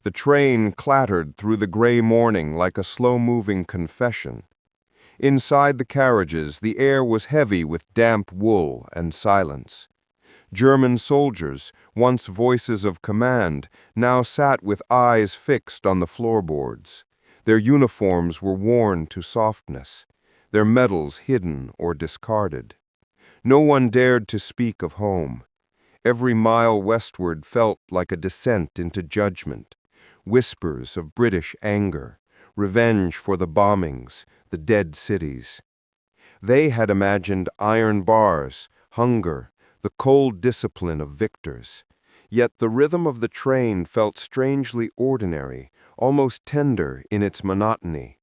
The train clattered through the gray morning like a slow-moving confession. Inside the carriages, the air was heavy with damp wool and silence. German soldiers, once voices of command, now sat with eyes fixed on the floorboards. Their uniforms were worn to softness, their medals hidden or discarded. No one dared to speak of home. Every mile westward felt like a descent into judgment. Whispers of British anger, revenge for the bombings, the dead cities. They had imagined iron bars, hunger, the cold discipline of victors. Yet the rhythm of the train felt strangely ordinary, almost tender in its monotony.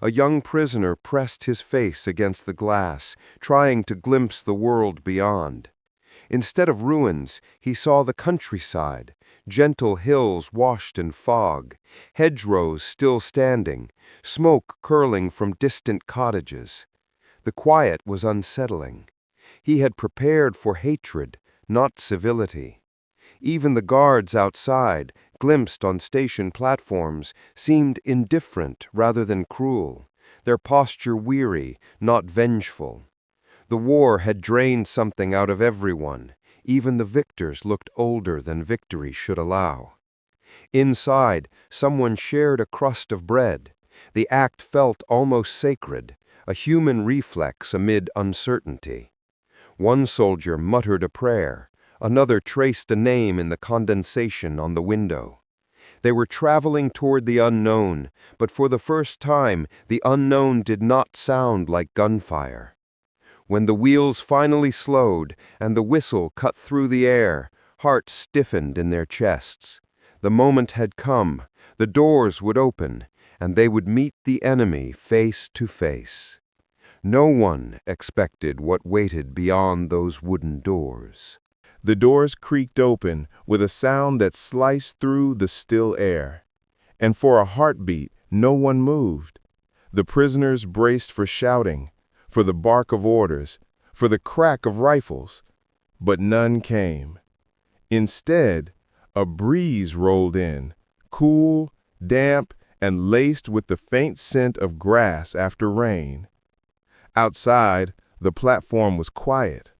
A young prisoner pressed his face against the glass, trying to glimpse the world beyond. Instead of ruins, he saw the countryside, gentle hills washed in fog, hedgerows still standing, smoke curling from distant cottages. The quiet was unsettling. He had prepared for hatred, not civility. Even the guards outside, glimpsed on station platforms, seemed indifferent rather than cruel, their posture weary, not vengeful. The war had drained something out of everyone. Even the victors looked older than victory should allow. Inside, someone shared a crust of bread. The act felt almost sacred, a human reflex amid uncertainty. One soldier muttered a prayer. Another traced a name in the condensation on the window. They were traveling toward the unknown, but for the first time, the unknown did not sound like gunfire. When the wheels finally slowed and the whistle cut through the air, hearts stiffened in their chests. The moment had come, the doors would open, and they would meet the enemy face to face. No one expected what waited beyond those wooden doors. The doors creaked open with a sound that sliced through the still air. And for a heartbeat, no one moved. The prisoners braced for shouting, for the bark of orders, for the crack of rifles, but none came. Instead, a breeze rolled in, cool, damp, and laced with the faint scent of grass after rain. Outside, the platform was quiet,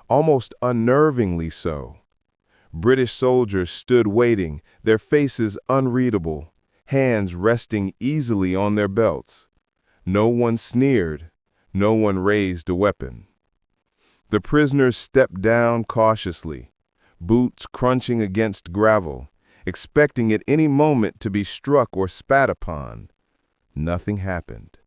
almost unnervingly so. British soldiers stood waiting, their faces unreadable, hands resting easily on their belts. No one sneered. No one raised a weapon. The prisoners stepped down cautiously, boots crunching against gravel, expecting at any moment to be struck or spat upon. Nothing happened.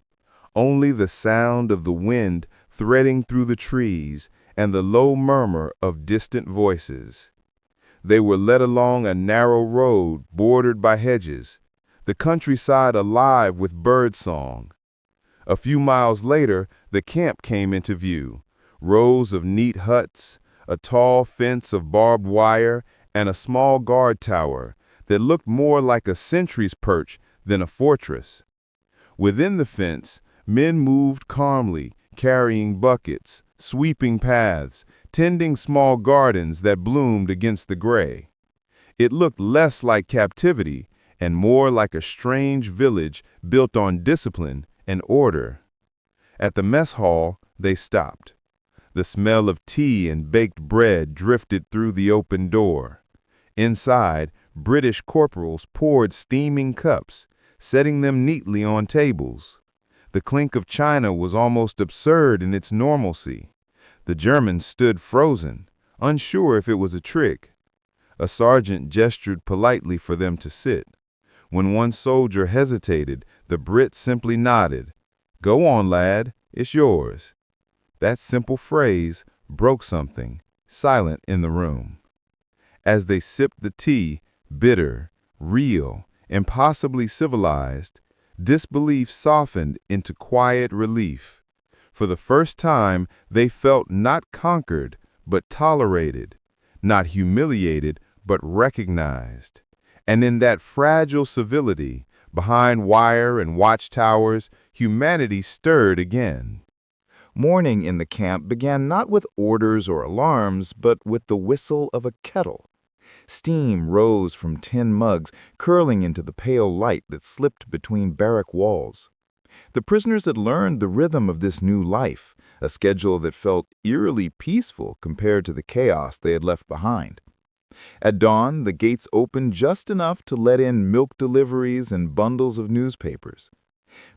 Only the sound of the wind threading through the trees and the low murmur of distant voices. They were led along a narrow road bordered by hedges, the countryside alive with birdsong. A few miles later, the camp came into view, rows of neat huts, a tall fence of barbed wire, and a small guard tower that looked more like a sentry's perch than a fortress. Within the fence, men moved calmly, carrying buckets, sweeping paths, tending small gardens that bloomed against the gray. It looked less like captivity and more like a strange village built on discipline and order. At the mess hall, they stopped. The smell of tea and baked bread drifted through the open door. Inside, British corporals poured steaming cups, setting them neatly on tables. The clink of china was almost absurd in its normalcy. The Germans stood frozen, unsure if it was a trick. A sergeant gestured politely for them to sit. When one soldier hesitated, the Brit simply nodded. "Go on, lad, it's yours." That simple phrase broke something, silent in the room. As they sipped the tea, bitter, real, impossibly civilized, disbelief softened into quiet relief. For the first time, they felt not conquered, but tolerated, not humiliated, but recognized. And in that fragile civility, behind wire and watchtowers, humanity stirred again. Morning in the camp began not with orders or alarms, but with the whistle of a kettle. Steam rose from tin mugs, curling into the pale light that slipped between barrack walls. The prisoners had learned the rhythm of this new life, a schedule that felt eerily peaceful compared to the chaos they had left behind. At dawn, the gates opened just enough to let in milk deliveries and bundles of newspapers.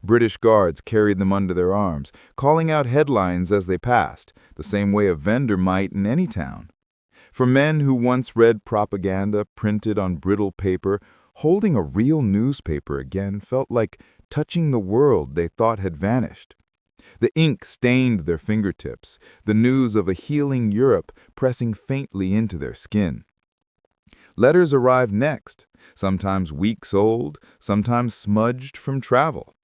British guards carried them under their arms, calling out headlines as they passed, the same way a vendor might in any town. For men who once read propaganda printed on brittle paper, holding a real newspaper again felt like touching the world they thought had vanished. The ink stained their fingertips, the news of a healing Europe pressing faintly into their skin. Letters arrived next, sometimes weeks old, sometimes smudged from travel.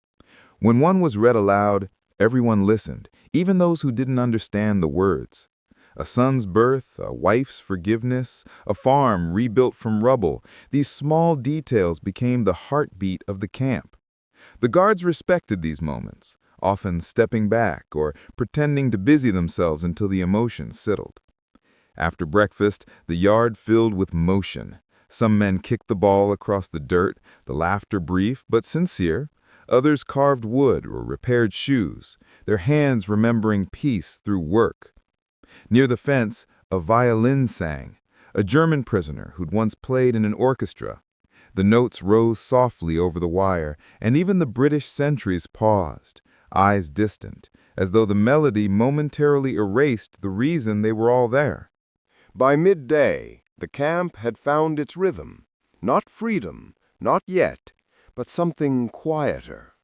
When one was read aloud, everyone listened, even those who didn't understand the words. A son's birth, a wife's forgiveness, a farm rebuilt from rubble, these small details became the heartbeat of the camp. The guards respected these moments, often stepping back or pretending to busy themselves until the emotions settled. After breakfast, the yard filled with motion. Some men kicked the ball across the dirt, the laughter brief but sincere. Others carved wood or repaired shoes, their hands remembering peace through work. Near the fence, a violin sang, a German prisoner who'd once played in an orchestra. The notes rose softly over the wire, and even the British sentries paused, eyes distant, as though the melody momentarily erased the reason they were all there. By midday, the camp had found its rhythm. Not freedom, not yet, but something quieter.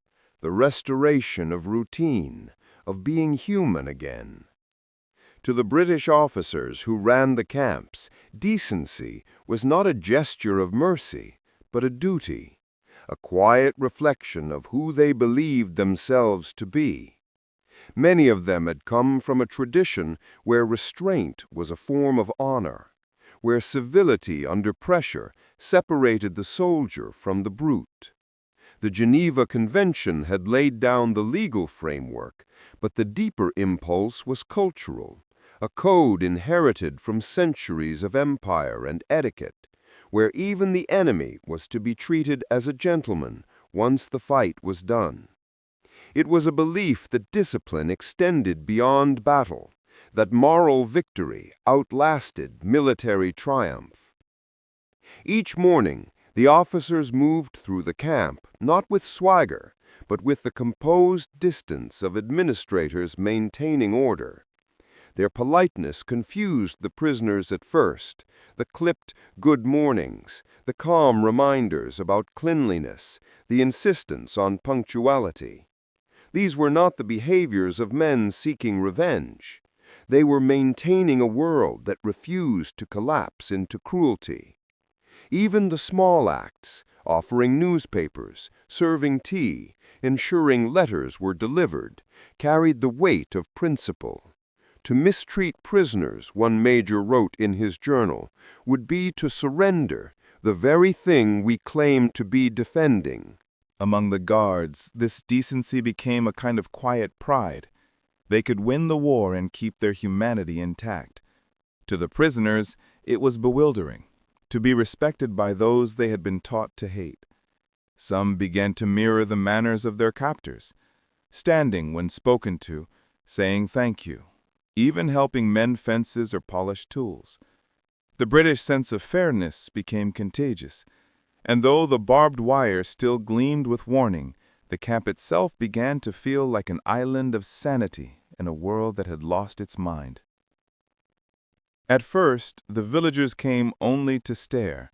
The restoration of routine, of being human again. To the British officers who ran the camps, decency was not a gesture of mercy, but a duty, a quiet reflection of who they believed themselves to be. Many of them had come from a tradition where restraint was a form of honor, where civility under pressure separated the soldier from the brute. The Geneva Convention had laid down the legal framework, but the deeper impulse was cultural, a code inherited from centuries of empire and etiquette, where even the enemy was to be treated as a gentleman once the fight was done. It was a belief that discipline extended beyond battle, that moral victory outlasted military triumph. Each morning, the officers moved through the camp, not with swagger, but with the composed distance of administrators maintaining order. Their politeness confused the prisoners at first, the clipped good mornings, the calm reminders about cleanliness, the insistence on punctuality. These were not the behaviors of men seeking revenge. They were maintaining a world that refused to collapse into cruelty. Even the small acts, offering newspapers, serving tea, ensuring letters were delivered, carried the weight of principle. To mistreat prisoners, one major wrote in his journal, would be to surrender the very thing we claim to be defending. Among the guards, this decency became a kind of quiet pride. They could win the war and keep their humanity intact. To the prisoners, it was bewildering, to be respected by those they had been taught to hate. Some began to mirror the manners of their captors, standing when spoken to, saying thank you, even helping mend fences or polish tools. The British sense of fairness became contagious, and though the barbed wire still gleamed with warning, the camp itself began to feel like an island of sanity in a world that had lost its mind. At first, the villagers came only to stare.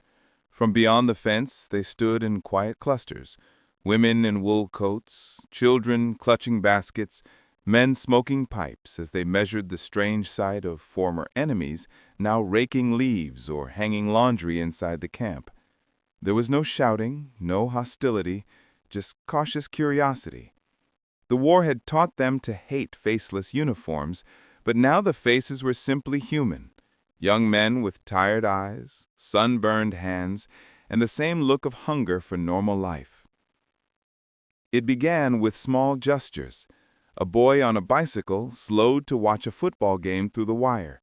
From beyond the fence, they stood in quiet clusters, women in wool coats, children clutching baskets, men smoking pipes as they measured the strange sight of former enemies now raking leaves or hanging laundry inside the camp. There was no shouting, no hostility, just cautious curiosity. The war had taught them to hate faceless uniforms, but now the faces were simply human. Young men with tired eyes, sunburned hands, and the same look of hunger for normal life. It began with small gestures. A boy on a bicycle slowed to watch a football game through the wire.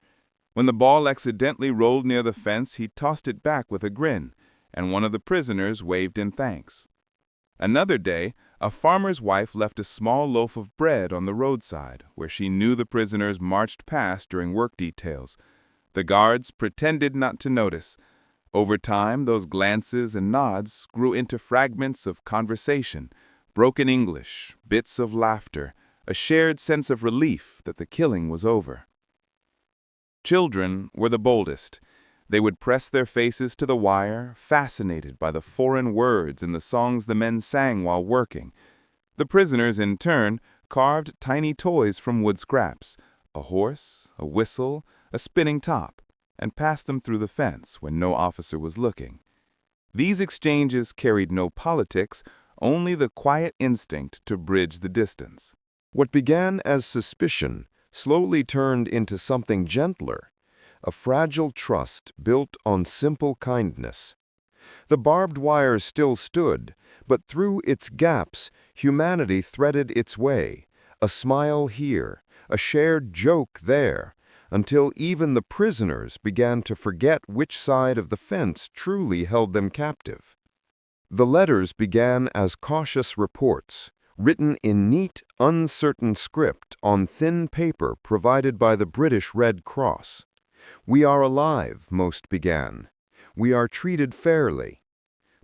When the ball accidentally rolled near the fence, he tossed it back with a grin, and one of the prisoners waved in thanks. Another day, a farmer's wife left a small loaf of bread on the roadside, where she knew the prisoners marched past during work details. The guards pretended not to notice. Over time, those glances and nods grew into fragments of conversation, broken English, bits of laughter, a shared sense of relief that the killing was over. Children were the boldest. They would press their faces to the wire, fascinated by the foreign words in the songs the men sang while working. The prisoners, in turn, carved tiny toys from wood scraps, a horse, a whistle, a spinning top, and passed them through the fence when no officer was looking. These exchanges carried no politics, only the quiet instinct to bridge the distance. What began as suspicion slowly turned into something gentler, a fragile trust built on simple kindness. The barbed wire still stood, but through its gaps, humanity threaded its way, a smile here, a shared joke there, until even the prisoners began to forget which side of the fence truly held them captive. The letters began as cautious reports, written in neat, uncertain script on thin paper provided by the British Red Cross. "We are alive," most began. "We are treated fairly."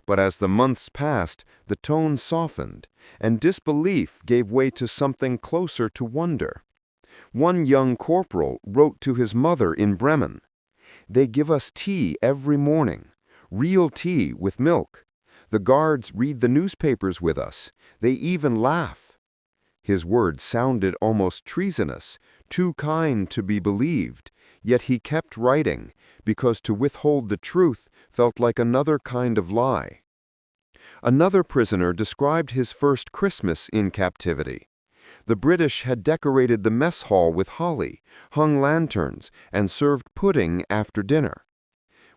But as the months passed, the tone softened, and disbelief gave way to something closer to wonder. One young corporal wrote to his mother in Bremen, "They give us tea every morning, real tea with milk. The guards read the newspapers with us. They even laugh." His words sounded almost treasonous, too kind to be believed, yet he kept writing, because to withhold the truth felt like another kind of lie. Another prisoner described his first Christmas in captivity. The British had decorated the mess hall with holly, hung lanterns, and served pudding after dinner.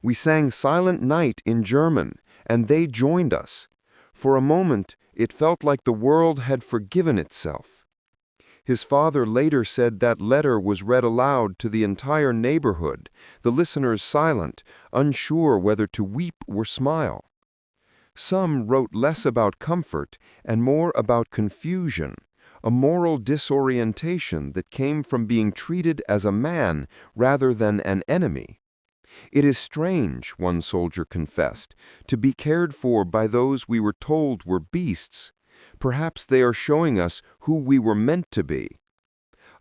"We sang Silent Night in German, and they joined us. For a moment, it felt like the world had forgiven itself." His father later said that letter was read aloud to the entire neighborhood, the listeners silent, unsure whether to weep or smile. Some wrote less about comfort and more about confusion, a moral disorientation that came from being treated as a man rather than an enemy. "It is strange," one soldier confessed, "to be cared for by those we were told were beasts. Perhaps they are showing us who we were meant to be."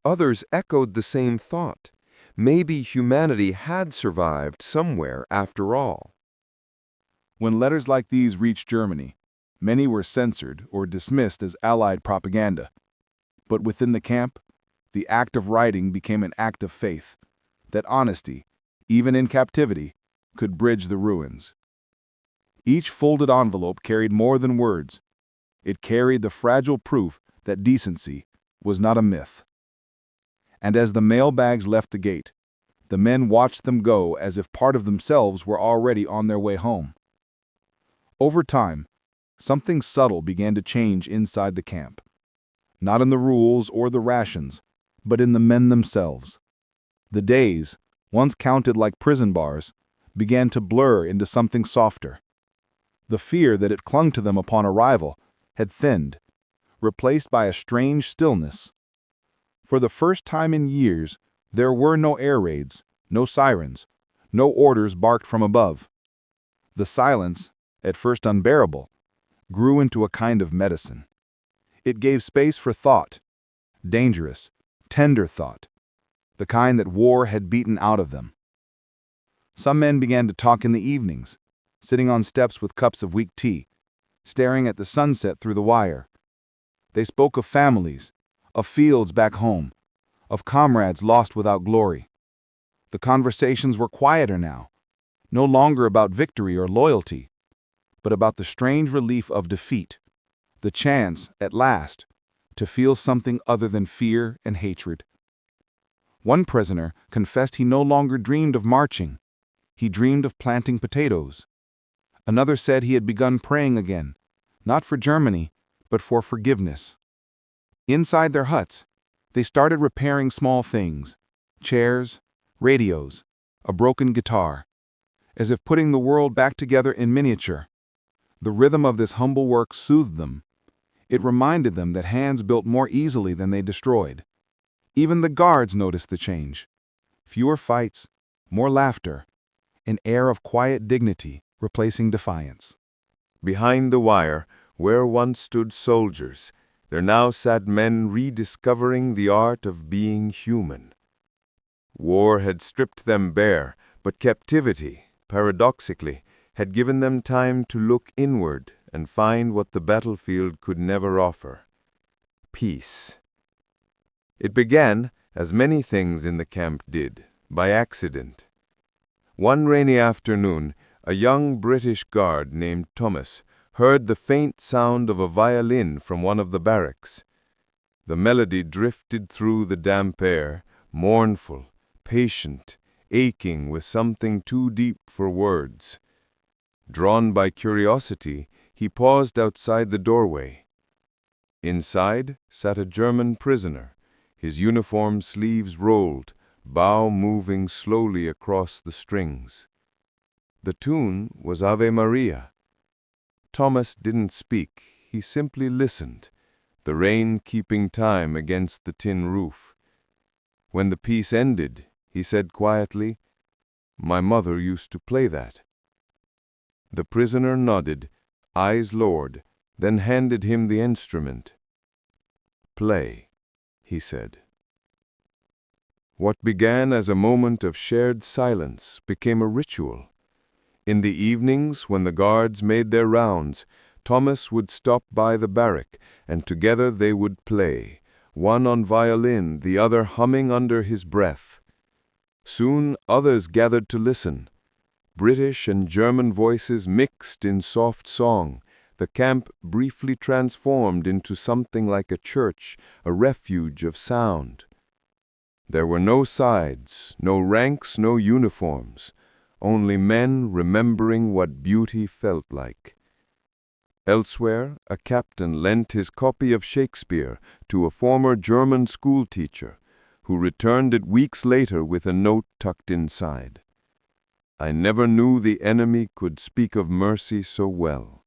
Others echoed the same thought. Maybe humanity had survived somewhere after all. When letters like these reached Germany, many were censored or dismissed as Allied propaganda. But within the camp, the act of writing became an act of faith, that honesty, even in captivity, could bridge the ruins. Each folded envelope carried more than words. It carried the fragile proof that decency was not a myth. And as the mail bags left the gate, the men watched them go as if part of themselves were already on their way home. Over time, something subtle began to change inside the camp. Not in the rules or the rations, but in the men themselves. The days, once counted like prison bars, began to blur into something softer. The fear that had clung to them upon arrival had thinned, replaced by a strange stillness. For the first time in years, there were no air raids, no sirens, no orders barked from above. The silence, at first unbearable, grew into a kind of medicine. It gave space for thought, dangerous, tender thought, the kind that war had beaten out of them. Some men began to talk in the evenings, sitting on steps with cups of weak tea, staring at the sunset through the wire. They spoke of families, of fields back home, of comrades lost without glory. The conversations were quieter now, no longer about victory or loyalty, but about the strange relief of defeat, the chance, at last, to feel something other than fear and hatred. One prisoner confessed he no longer dreamed of marching. He dreamed of planting potatoes. Another said he had begun praying again, not for Germany, but for forgiveness. Inside their huts, they started repairing small things, chairs, radios, a broken guitar, as if putting the world back together in miniature. The rhythm of this humble work soothed them. It reminded them that hands built more easily than they destroyed. Even the guards noticed the change. Fewer fights, more laughter, an air of quiet dignity replacing defiance. Behind the wire, where once stood soldiers, there now sat men rediscovering the art of being human. War had stripped them bare, but captivity, paradoxically, had given them time to look inward and find what the battlefield could never offer: peace. It began, as many things in the camp did, by accident. One rainy afternoon, a young British guard named Thomas heard the faint sound of a violin from one of the barracks. The melody drifted through the damp air, mournful, patient, aching with something too deep for words. Drawn by curiosity, he paused outside the doorway. Inside sat a German prisoner, his uniform sleeves rolled, bow moving slowly across the strings. The tune was Ave Maria. Thomas didn't speak, he simply listened, the rain keeping time against the tin roof. When the piece ended, he said quietly, "My mother used to play that." The prisoner nodded, eyes lowered, then handed him the instrument. "Play," he said. What began as a moment of shared silence became a ritual. In the evenings, when the guards made their rounds, Thomas would stop by the barrack, and together they would play, one on violin, the other humming under his breath. Soon others gathered to listen. British and German voices mixed in soft song. The camp briefly transformed into something like a church, a refuge of sound. There were no sides, no ranks, no uniforms, only men remembering what beauty felt like. Elsewhere, a captain lent his copy of Shakespeare to a former German schoolteacher, who returned it weeks later with a note tucked inside. "I never knew the enemy could speak of mercy so well."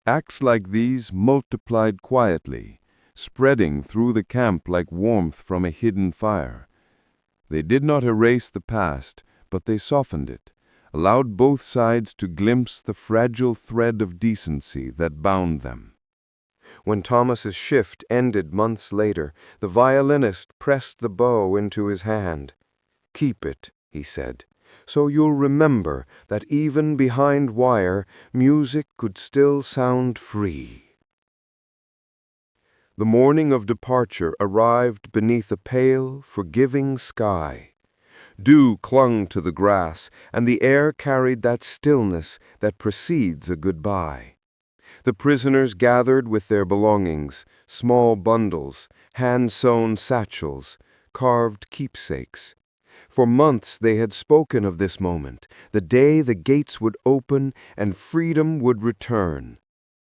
Acts like these multiplied quietly, spreading through the camp like warmth from a hidden fire. They did not erase the past, but they softened it, allowed both sides to glimpse the fragile thread of decency that bound them. When Thomas's shift ended months later, the violinist pressed the bow into his hand. "Keep it," he said, "so you'll remember that even behind wire, music could still sound free." The morning of departure arrived beneath a pale, forgiving sky. Dew clung to the grass, and the air carried that stillness that precedes a goodbye. The prisoners gathered with their belongings, small bundles, hand-sewn satchels, carved keepsakes. For months they had spoken of this moment, the day the gates would open and freedom would return.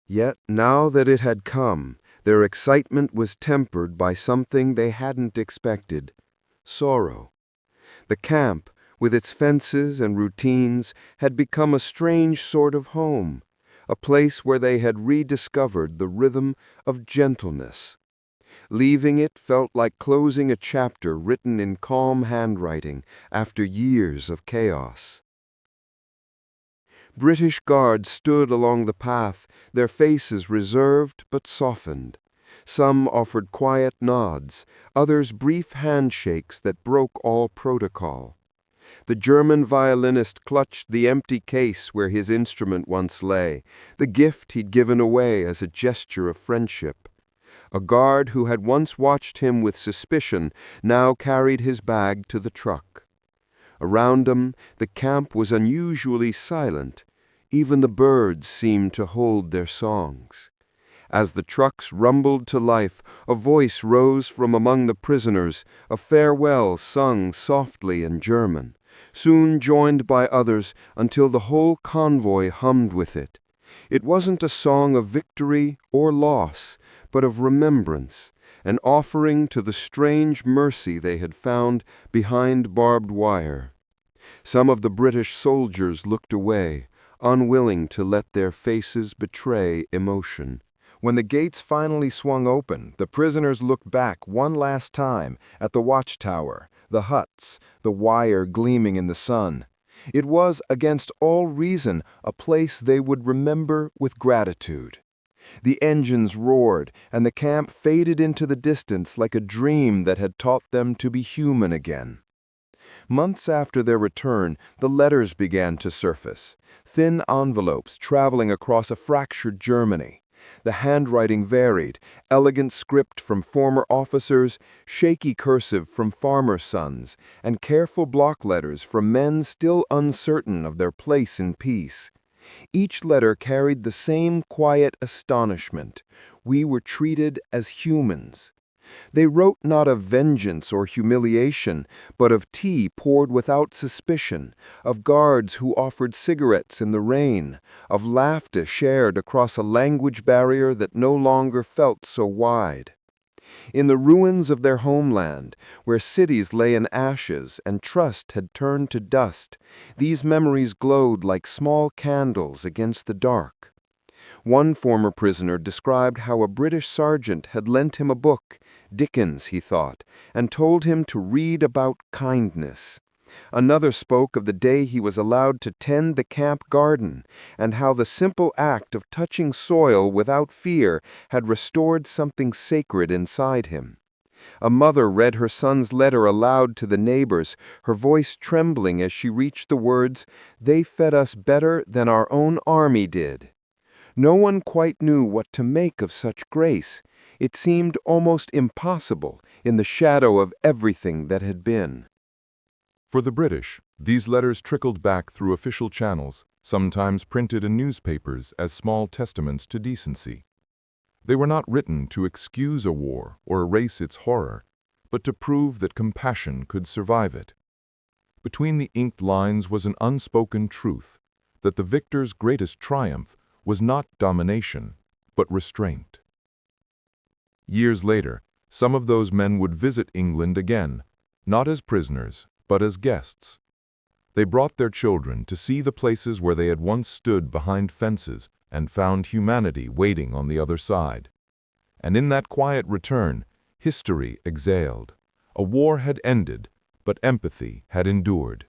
Yet now that it had come, their excitement was tempered by something they hadn't expected: sorrow. The camp, with its fences and routines, had become a strange sort of home, a place where they had rediscovered the rhythm of gentleness. Leaving it felt like closing a chapter written in calm handwriting after years of chaos. British guards stood along the path, their faces reserved but softened. Some offered quiet nods, others brief handshakes that broke all protocol. The German violinist clutched the empty case where his instrument once lay, the gift he'd given away as a gesture of friendship. A guard who had once watched him with suspicion now carried his bag to the truck. Around him, the camp was unusually silent. Even the birds seemed to hold their songs. As the trucks rumbled to life, a voice rose from among the prisoners, a farewell sung softly in German, soon joined by others until the whole convoy hummed with it. It wasn't a song of victory or loss, but of remembrance, an offering to the strange mercy they had found behind barbed wire. Some of the British soldiers looked away, unwilling to let their faces betray emotion. When the gates finally swung open, the prisoners looked back one last time at the watchtower, the huts, the wire gleaming in the sun. It was, against all reason, a place they would remember with gratitude. The engines roared, and the camp faded into the distance like a dream that had taught them to be human again. Months after their return, the letters began to surface, thin envelopes traveling across a fractured Germany. The handwriting varied, elegant script from former officers, shaky cursive from farmer sons, and careful block letters from men still uncertain of their place in peace. Each letter carried the same quiet astonishment. We were treated as humans. They wrote not of vengeance or humiliation, but of tea poured without suspicion, of guards who offered cigarettes in the rain, of laughter shared across a language barrier that no longer felt so wide. In the ruins of their homeland, where cities lay in ashes and trust had turned to dust, these memories glowed like small candles against the dark. One former prisoner described how a British sergeant had lent him a book, Dickens, he thought, and told him to read about kindness. Another spoke of the day he was allowed to tend the camp garden, and how the simple act of touching soil without fear had restored something sacred inside him. A mother read her son's letter aloud to the neighbors, her voice trembling as she reached the words, "They fed us better than our own army did." No one quite knew what to make of such grace. It seemed almost impossible in the shadow of everything that had been. For the British, these letters trickled back through official channels, sometimes printed in newspapers as small testaments to decency. They were not written to excuse a war or erase its horror, but to prove that compassion could survive it. Between the inked lines was an unspoken truth, that the victor's greatest triumph was not domination, but restraint. Years later, some of those men would visit England again, not as prisoners, but as guests. They brought their children to see the places where they had once stood behind fences and found humanity waiting on the other side. And in that quiet return, history exhaled. A war had ended, but empathy had endured.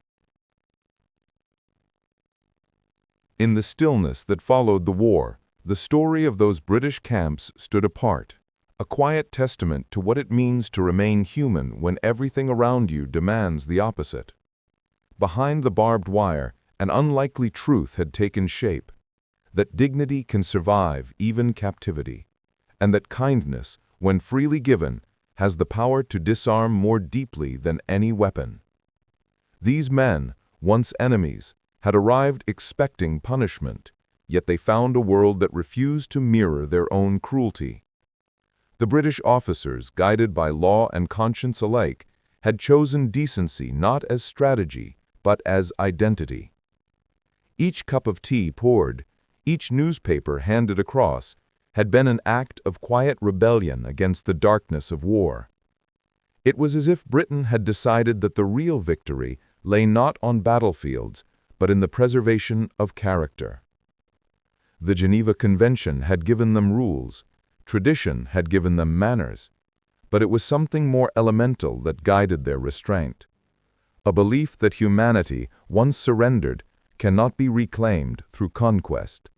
In the stillness that followed the war, the story of those British camps stood apart, a quiet testament to what it means to remain human when everything around you demands the opposite. Behind the barbed wire, an unlikely truth had taken shape, that dignity can survive even captivity, and that kindness, when freely given, has the power to disarm more deeply than any weapon. These men, once enemies, had arrived expecting punishment, yet they found a world that refused to mirror their own cruelty. The British officers, guided by law and conscience alike, had chosen decency not as strategy, but as identity. Each cup of tea poured, each newspaper handed across, had been an act of quiet rebellion against the darkness of war. It was as if Britain had decided that the real victory lay not on battlefields, but in the preservation of character. The Geneva Convention had given them rules, tradition had given them manners, but it was something more elemental that guided their restraint. A belief that humanity, once surrendered, cannot be reclaimed through conquest.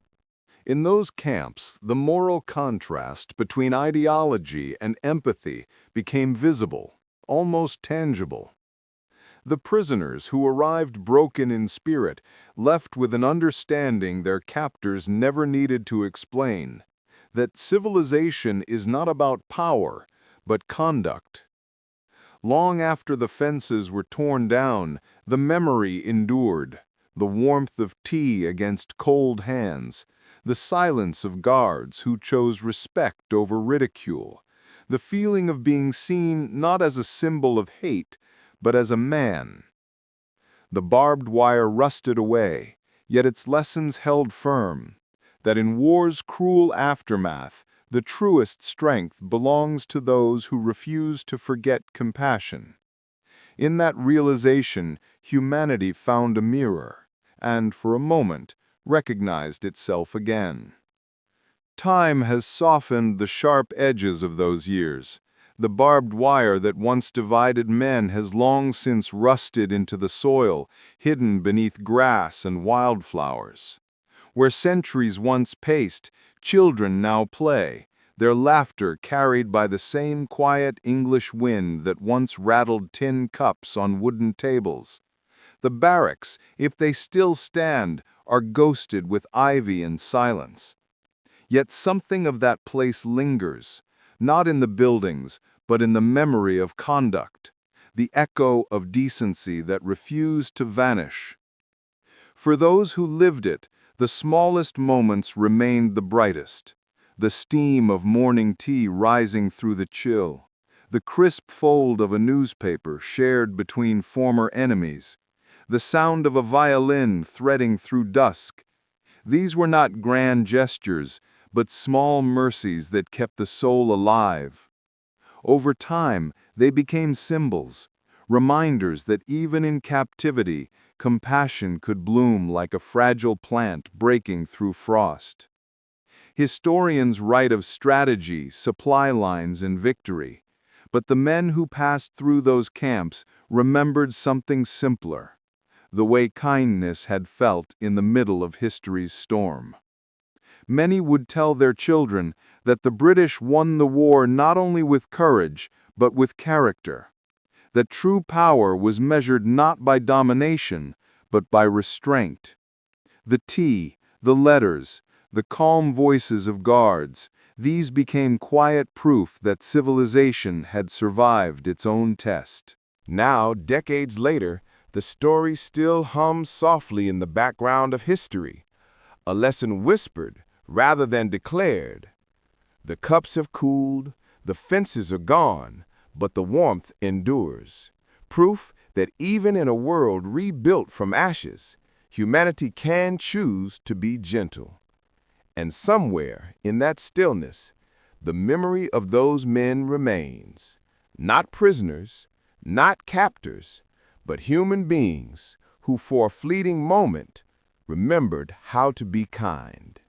In those camps, the moral contrast between ideology and empathy became visible, almost tangible. The prisoners who arrived broken in spirit left with an understanding their captors never needed to explain, that civilization is not about power, but conduct. Long after the fences were torn down, the memory endured, the warmth of tea against cold hands, the silence of guards who chose respect over ridicule, the feeling of being seen not as a symbol of hate, but as a man. The barbed wire rusted away, yet its lessons held firm, that in war's cruel aftermath, The truest strength belongs to those who refuse to forget compassion. In that realization, humanity found a mirror, and for a moment, recognized itself again. Time has softened the sharp edges of those years. The barbed wire that once divided men has long since rusted into the soil, hidden beneath grass and wildflowers. Where centuries once paced, children now play, their laughter carried by the same quiet English wind that once rattled tin cups on wooden tables. The barracks, if they still stand, are ghosted with ivy and silence. Yet something of that place lingers, not in the buildings, but in the memory of conduct, the echo of decency that refused to vanish. For those who lived it, the smallest moments remained the brightest. The steam of morning tea rising through the chill, the crisp fold of a newspaper shared between former enemies, the sound of a violin threading through dusk. These were not grand gestures, but small mercies that kept the soul alive. Over time, they became symbols, reminders that even in captivity, compassion could bloom like a fragile plant breaking through frost. Historians write of strategy, supply lines, and victory, but the men who passed through those camps remembered something simpler, the way kindness had felt in the middle of history's storm. Many would tell their children that the British won the war not only with courage, but with character, that true power was measured not by domination, but by restraint. The tea, the letters, the calm voices of guards, these became quiet proof that civilization had survived its own test. Now, decades later, the story still hums softly in the background of history, a lesson whispered rather than declared. The cups have cooled, the fences are gone, but the warmth endures. Proof that even in a world rebuilt from ashes, humanity can choose to be gentle. And somewhere in that stillness, the memory of those men remains. Not prisoners, not captors, but human beings who for a fleeting moment remembered how to be kind.